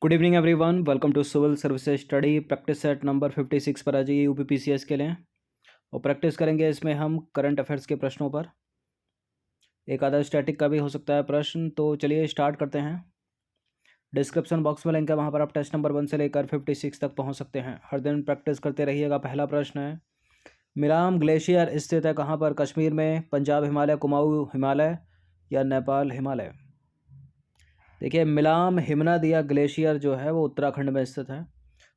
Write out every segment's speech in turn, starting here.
Good evening everyone, welcome to civil services study practice set number 56 पर आ जाइए UPPCS के लिए। और प्रैक्टिस करेंगे इसमें हम करंट अफेयर्स के प्रश्नों पर। एक आधा स्टैटिक का भी हो सकता है प्रश्न। तो चलिए स्टार्ट करते हैं। डिस्क्रिप्शन बॉक्स में लिंक है, वहाँ पर आप टेस्ट नंबर 1 से लेकर 56 तक पहुँच सकते हैं। हर दिन प्रैक्टिस करते रहिएगा। पहला प्रश्न है, मिलाम ग्लेशियर स्थित है कहाँ पर? कश्मीर में, पंजाब हिमालय, कुमाऊँ हिमालय या नेपाल हिमालय? देखिए, मिलाम हिमनद ग्लेशियर जो है वो उत्तराखंड में स्थित है,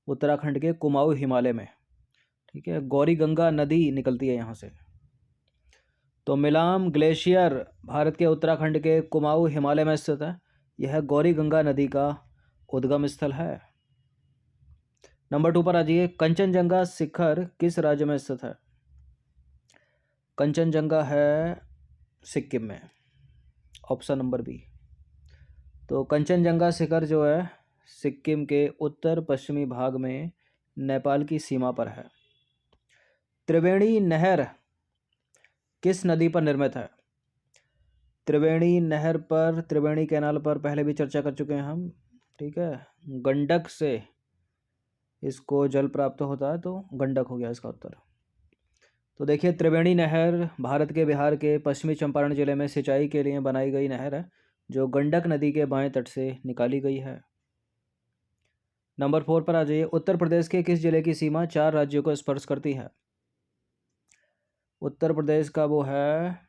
उत्तराखंड के कुमाऊँ हिमालय में। ठीक है, गौरी गंगा नदी निकलती है यहाँ से। तो मिलाम ग्लेशियर भारत के उत्तराखंड के कुमाऊँ हिमालय में स्थित है। यह गौरी गंगा नदी का उद्गम स्थल है। नंबर 2 पर आ जाइए, कंचनजंगा शिखर किस राज्य में स्थित है? कंचनजंगा है सिक्किम में, ऑप्शन नंबर बी। तो कंचनजंगा शिखर जो है सिक्किम के उत्तर पश्चिमी भाग में नेपाल की सीमा पर है। त्रिवेणी नहर किस नदी पर निर्मित है? त्रिवेणी नहर पर, त्रिवेणी कैनाल पर पहले भी चर्चा कर चुके हैं हम। ठीक है, गंडक से इसको जल प्राप्त होता है, तो गंडक हो गया इसका उत्तर। तो देखिए, त्रिवेणी नहर भारत के बिहार के पश्चिमी चंपारण जिले में सिंचाई के लिए बनाई गई नहर है, जो गंडक नदी के बाएं तट से निकाली गई है। नंबर 4 पर आ जाइए, उत्तर प्रदेश के किस जिले की सीमा 4 राज्यों को स्पर्श करती है? उत्तर प्रदेश का वो है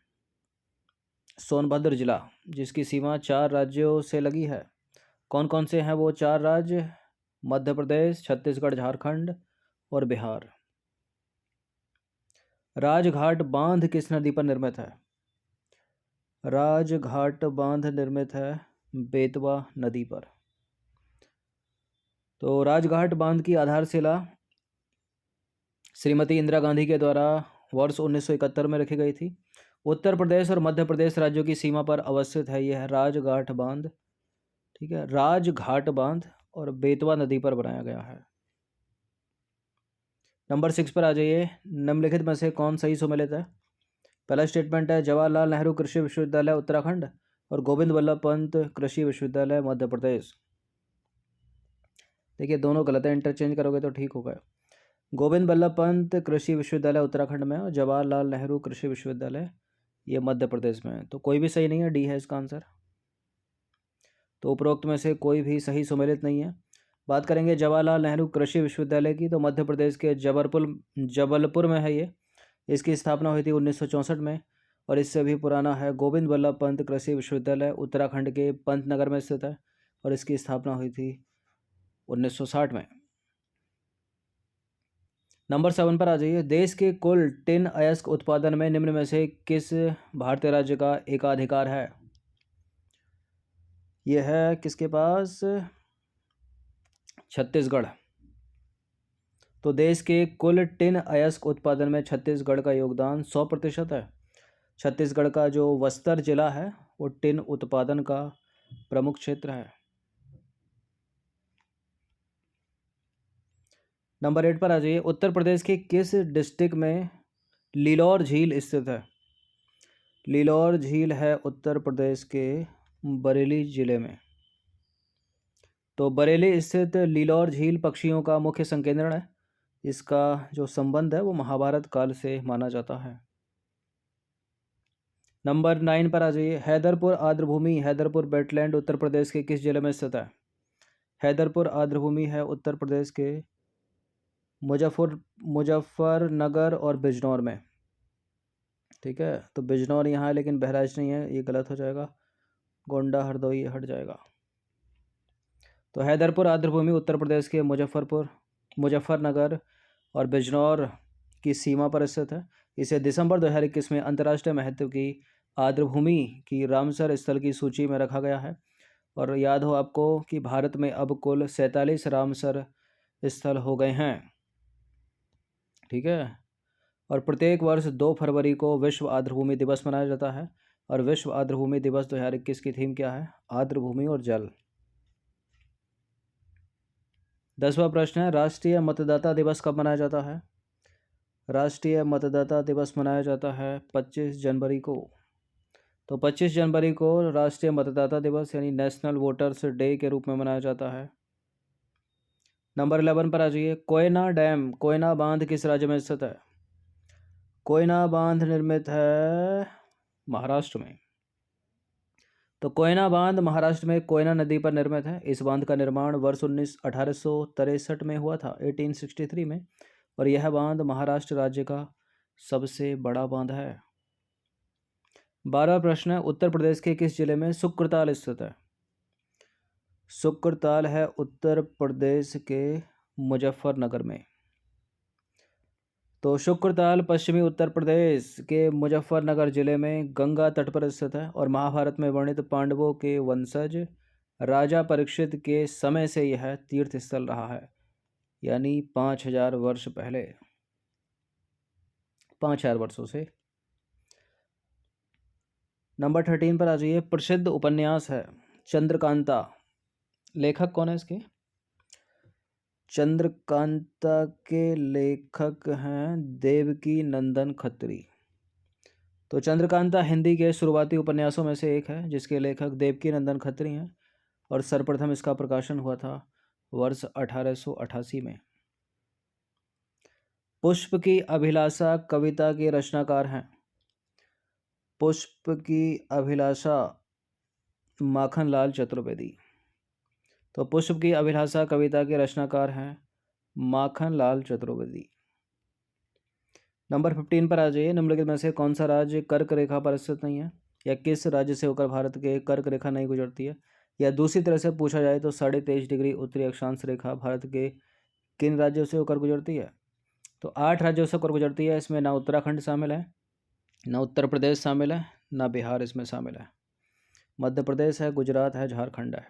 सोनभद्र जिला, जिसकी सीमा 4 राज्यों से लगी है। कौन कौन से हैं वो 4 राज्य? मध्य प्रदेश, छत्तीसगढ़, झारखंड और बिहार। राजघाट बांध किस नदी पर निर्मित है? राजघाट बांध निर्मित है बेतवा नदी पर। तो राजघाट बांध की आधारशिला श्रीमती इंदिरा गांधी के द्वारा वर्ष 1971 में रखी गई थी। उत्तर प्रदेश और मध्य प्रदेश राज्यों की सीमा पर अवस्थित है यह राजघाट बांध। ठीक है, राजघाट बांध और बेतवा नदी पर बनाया गया है। नंबर 6 पर आ जाइए, निम्नलिखित में से कौन सही सुमेलित है? पहला स्टेटमेंट है जवाहरलाल नेहरू कृषि विश्वविद्यालय उत्तराखंड और गोविंद वल्लभ पंत कृषि विश्वविद्यालय मध्य प्रदेश। देखिए, दोनों गलत है, इंटरचेंज करोगे तो ठीक होगा। गोविंद वल्लभ पंत कृषि विश्वविद्यालय उत्तराखंड में और जवाहरलाल नेहरू कृषि विश्वविद्यालय ये मध्य प्रदेश में है। तो कोई भी सही नहीं है, डी है इसका आंसर। तो उपरोक्त में से कोई भी सही सुमेलित नहीं है। बात करेंगे जवाहरलाल नेहरू कृषि विश्वविद्यालय की, तो मध्य प्रदेश के जबलपुर में है ये। इसकी स्थापना हुई थी 1964 में। और इससे भी पुराना है गोविंद वल्लभ पंत कृषि विश्वविद्यालय उत्तराखंड के पंतनगर में स्थित है, और इसकी स्थापना हुई थी 1960 में। नंबर 7 पर आ जाइए, देश के कुल टिन अयस्क उत्पादन में निम्न में से किस भारतीय राज्य का एकाधिकार है? यह है किसके पास? छत्तीसगढ़। तो देश के कुल टिन अयस्क उत्पादन में छत्तीसगढ़ का योगदान 100% है। छत्तीसगढ़ का जो बस्तर जिला है वो टिन उत्पादन का प्रमुख क्षेत्र है। नंबर 8 पर आ जाइए, उत्तर प्रदेश के किस डिस्ट्रिक्ट में लिलौर झील स्थित है? लिलौर झील है उत्तर प्रदेश के बरेली जिले में। तो बरेली स्थित लिलौर झील पक्षियों का मुख्य संकेंद्रण है। इसका जो संबंध है वो महाभारत काल से माना जाता है। नंबर 9 पर आ जाइए, हैदरपुर आर्द्रभूमि हैदरपुर वेटलैंड उत्तर प्रदेश के किस जिले में स्थित है? हैदरपुर आर्द्रभूमि है उत्तर प्रदेश के मुजफ्फरनगर और बिजनौर में। ठीक है, तो बिजनौर यहाँ है लेकिन बहराइच नहीं है, ये गलत हो जाएगा। गोंडा हरदोई हट जाएगा। तो हैदरपुर आर्द्रभूमि उत्तर प्रदेश के मुजफ्फरनगर और बिजनौर की सीमा पर स्थित है। इसे दिसंबर 2021 में अंतर्राष्ट्रीय महत्व की आर्द्रभूमि की रामसर स्थल की सूची में रखा गया है। और याद हो आपको कि भारत में अब कुल 47 रामसर स्थल हो गए हैं। ठीक है, और प्रत्येक वर्ष 2 फरवरी को विश्व आर्द्रभूमि दिवस मनाया जाता है। और विश्व आर्द्रभूमि दिवस 2021 की थीम क्या है? आर्द्रभूमि और जल। 10वां प्रश्न है, राष्ट्रीय मतदाता दिवस कब मनाया जाता है? राष्ट्रीय मतदाता दिवस मनाया जाता है 25 जनवरी को। तो 25 जनवरी को राष्ट्रीय मतदाता दिवस यानी नेशनल वोटर्स डे के रूप में मनाया जाता है। नंबर 11 पर आ जाइए। कोयना डैम, कोयना बांध किस राज्य में स्थित है? कोयना बांध निर्मित है महाराष्ट्र में। तो कोयना बांध महाराष्ट्र में कोयना नदी पर निर्मित है। इस बांध का निर्माण वर्ष 1863 में हुआ था, 1863 में, और यह बांध महाराष्ट्र राज्य का सबसे बड़ा बांध है। 12वां प्रश्न है, उत्तर प्रदेश के किस जिले में शुक्रताल स्थित है? शुक्रताल है उत्तर प्रदेश के मुजफ्फरनगर में। तो शुक्रताल पश्चिमी उत्तर प्रदेश के मुजफ्फरनगर जिले में गंगा तट पर स्थित है और महाभारत में वर्णित पांडवों के वंशज राजा परीक्षित के समय से यह तीर्थ स्थल रहा है, यानी 5000 वर्ष पहले, 5000 वर्षों से। नंबर 13 पर आ जाइए। प्रसिद्ध उपन्यास है चंद्रकांता, लेखक कौन है इसके? चंद्रकांता के लेखक हैं देवकी नंदन खत्री। तो चंद्रकांता हिंदी के शुरुआती उपन्यासों में से एक है जिसके लेखक देवकी नंदन खत्री हैं और सर्वप्रथम इसका प्रकाशन हुआ था वर्ष 1888 में। पुष्प की अभिलाषा कविता के रचनाकार हैं। पुष्प की अभिलाषा माखनलाल चतुर्वेदी। तो पुष्प की अभिलाषा कविता के रचनाकार हैं माखनलाल चतुर्वेदी। नंबर 15 पर आ जाइए। निम्नलिखित में से कौन सा राज्य कर्क रेखा पर स्थित नहीं है, या किस राज्य से होकर भारत के कर्क रेखा नहीं गुजरती है, या दूसरी तरह से पूछा जाए तो 23.5 डिग्री उत्तरी अक्षांश रेखा भारत के किन राज्यों से होकर गुजरती है? तो 8 राज्यों से होकर गुजरती है। इसमें ना उत्तराखंड शामिल है, ना उत्तर प्रदेश शामिल है, ना बिहार इसमें शामिल है। मध्य प्रदेश है, गुजरात है, झारखंड है।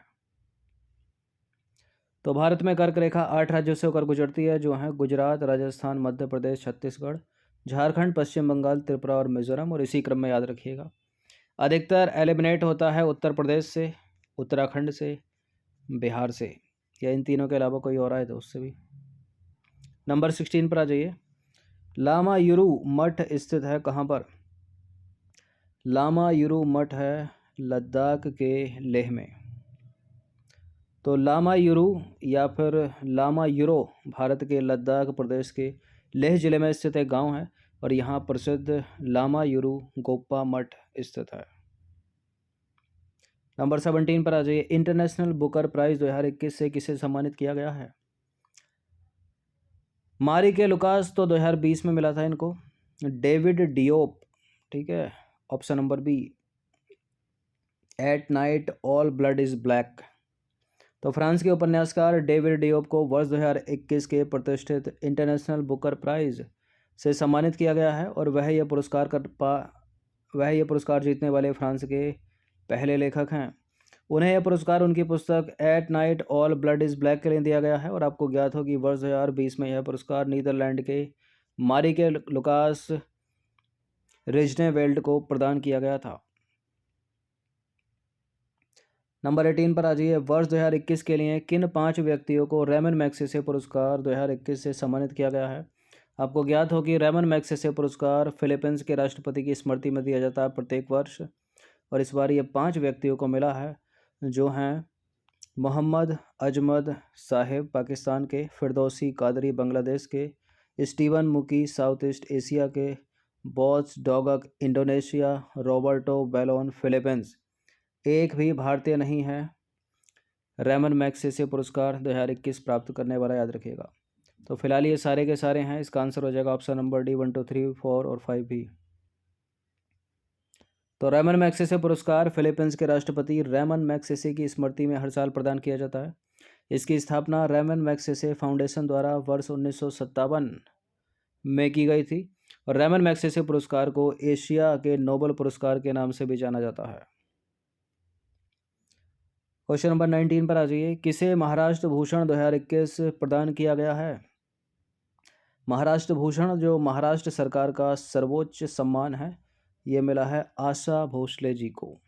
तो भारत में कर्क रेखा 8 राज्यों से होकर गुजरती है, जो हैं गुजरात, राजस्थान, मध्य प्रदेश, छत्तीसगढ़, झारखंड, पश्चिम बंगाल, त्रिपुरा और मिजोरम, और इसी क्रम में याद रखिएगा। अधिकतर एलिमिनेट होता है उत्तर प्रदेश से, उत्तराखंड से, बिहार से, या इन तीनों के अलावा कोई और आए तो उससे भी। नंबर 16 पर आ जाइए। लामायुरु मठ स्थित है कहाँ पर? लामायुरु मठ है लद्दाख के लेह में। तो लामायुरु या फिर लामायुरो भारत के लद्दाख प्रदेश के लेह जिले में स्थित एक गांव है और यहाँ प्रसिद्ध लामायुरु गोप्पा मठ स्थित है। नंबर 17 पर आ जाइए। इंटरनेशनल बुकर प्राइज 2021 से किसे सम्मानित किया गया है? मारी के लुकास तो 2020 में मिला था इनको। डेविड डियोप, ठीक है, option number B, at night all blood is black. तो फ्रांस के उपन्यासकार डेविड डियोप को वर्ष 2021 के प्रतिष्ठित इंटरनेशनल बुकर प्राइज से सम्मानित किया गया है और वह यह पुरस्कार जीतने वाले फ्रांस के पहले लेखक हैं। उन्हें यह पुरस्कार उनकी पुस्तक eight night all blood is black के लिए दिया गया है और आपको ज्ञात हो कि वर्ष 2020 में यह पुरस्कार नीदरलैंड के मारी के लुकास रिजनेवेल्ड को प्रदान किया गया था। नंबर 18 पर आ जाइए। वर्ष 2021 के लिए किन 5 व्यक्तियों को रेमन मैग्सेसे पुरस्कार 2021 से सम्मानित किया गया है? आपको ज्ञात हो कि रेमन मैग्सेसे पुरस्कार फिलीपींस के राष्ट्रपति की स्मृति में दिया जाता है प्रत्येक वर्ष, और इस बार ये 5 व्यक्तियों को मिला है, जो हैं मोहम्मद अजमद साहिब पाकिस्तान के, फिरदौसी कादरी बांग्लादेश के, स्टीवन मुकी साउथ ईस्ट एशिया के, बॉस डॉगक इंडोनेशिया, रॉबर्टो बेलोन फिलीपींस। एक भी भारतीय नहीं है रेमन मैग्सेसे पुरस्कार 2021 प्राप्त करने वाला, याद रखिएगा। तो फिलहाल ये सारे के सारे हैं। इसका आंसर हो जाएगा ऑप्शन नंबर डी, 1 2 3 4 और 5 भी। तो रेमन मैग्सेसे पुरस्कार फिलीपींस के राष्ट्रपति रेमन मैग्सेसे की स्मृति में हर साल प्रदान किया जाता है। इसकी स्थापना रेमन मैग्सेसे फाउंडेशन द्वारा वर्ष 1957 में की गई थी और रेमन मैग्सेसे पुरस्कार को एशिया के नोबेल पुरस्कार के नाम से भी जाना जाता है। क्वेश्चन नंबर 19 पर आ जाइए। किसे महाराष्ट्र भूषण 2021 प्रदान किया गया है? महाराष्ट्र भूषण जो महाराष्ट्र सरकार का सर्वोच्च सम्मान है, ये मिला है आशा भोसले जी को।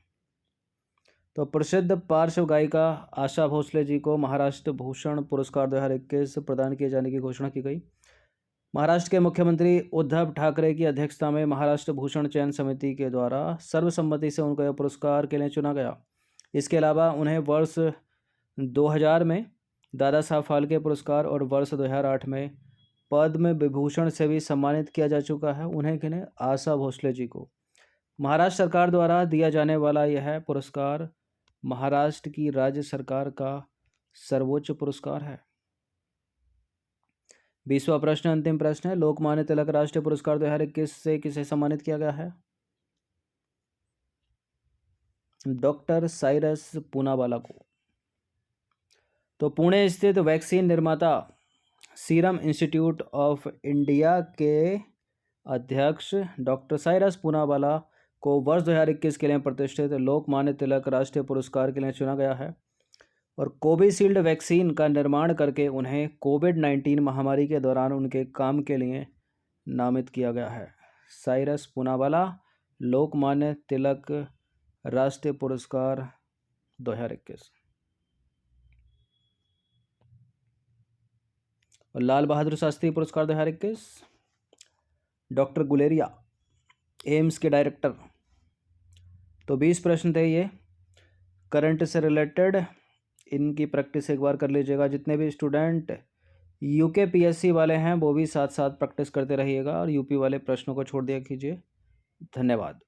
तो प्रसिद्ध पार्श्व गायिका आशा भोसले जी को महाराष्ट्र भूषण पुरस्कार 2021 प्रदान किए जाने की घोषणा की गई। महाराष्ट्र के मुख्यमंत्री उद्धव ठाकरे की अध्यक्षता में महाराष्ट्र भूषण चयन समिति के द्वारा सर्वसम्मति से उनको यह पुरस्कार के लिए चुना गया। इसके अलावा उन्हें वर्ष 2000 में दादा साहब फाल्के पुरस्कार और वर्ष 2008 में पद्म विभूषण से भी सम्मानित किया जा चुका है। उन्हें किन्हें? आशा भोसले जी को। महाराष्ट्र सरकार द्वारा दिया जाने वाला यह पुरस्कार महाराष्ट्र की राज्य सरकार का सर्वोच्च पुरस्कार है। 20वां प्रश्न, अंतिम प्रश्न है। लोकमान्य तिलक राष्ट्रीय पुरस्कार 2021 से किसे सम्मानित किया गया है? डॉक्टर साइरस पूनावाला को। तो पुणे स्थित वैक्सीन निर्माता सीरम इंस्टीट्यूट ऑफ इंडिया के अध्यक्ष डॉक्टर साइरस पूनावाला को वर्ष 2021 के लिए प्रतिष्ठित लोकमान्य तिलक राष्ट्रीय पुरस्कार के लिए चुना गया है और कोविशील्ड वैक्सीन का निर्माण करके उन्हें कोविड-19 महामारी के दौरान उनके काम के लिए नामित किया गया है। साइरस पूनावाला लोकमान्य तिलक राष्ट्रीय पुरस्कार 2021। और लाल बहादुर शास्त्री पुरस्कार 2021 डॉक्टर गुलेरिया, एम्स के डायरेक्टर। तो 20 प्रश्न थे ये करंट से रिलेटेड। इनकी प्रैक्टिस एक बार कर लीजिएगा। जितने भी स्टूडेंट यूके पीएससी वाले हैं वो भी साथ साथ प्रैक्टिस करते रहिएगा और यूपी वाले प्रश्नों को छोड़ दिया कीजिए। धन्यवाद।